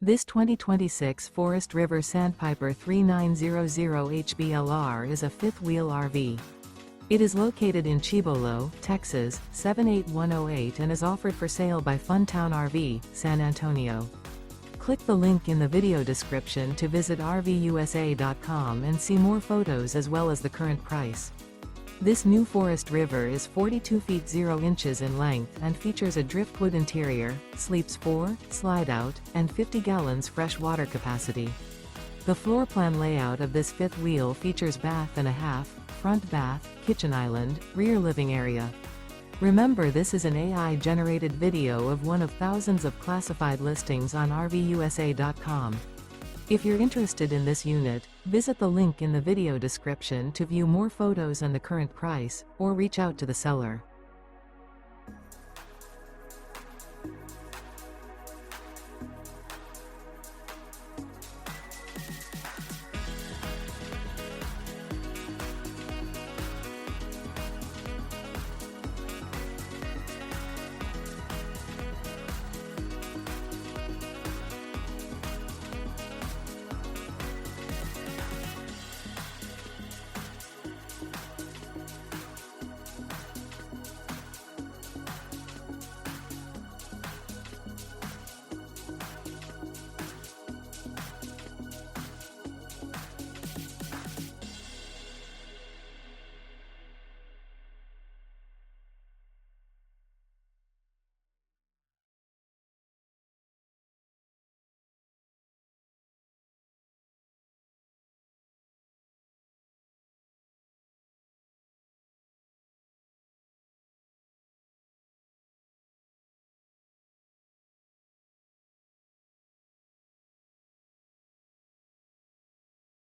This 2026 Forest River Sandpiper 3900 HBLR is a fifth-wheel RV. It is located in Cibolo, Texas, 78108 and is offered for sale by Funtown RV, San Antonio. Click the link in the video description to visit RVUSA.com and see more photos as well as the current price. This new Forest River is 42 feet 0 inches in length and features a driftwood interior, sleeps 4, slide-out, and 50 gallons fresh water capacity. The floor plan layout of this fifth wheel features bath and a half, front bath, kitchen island, rear living area. Remember, this is an AI-generated video of one of thousands of classified listings on RVUSA.com. If you're interested in this unit, visit the link in the video description to view more photos and the current price, or reach out to the seller.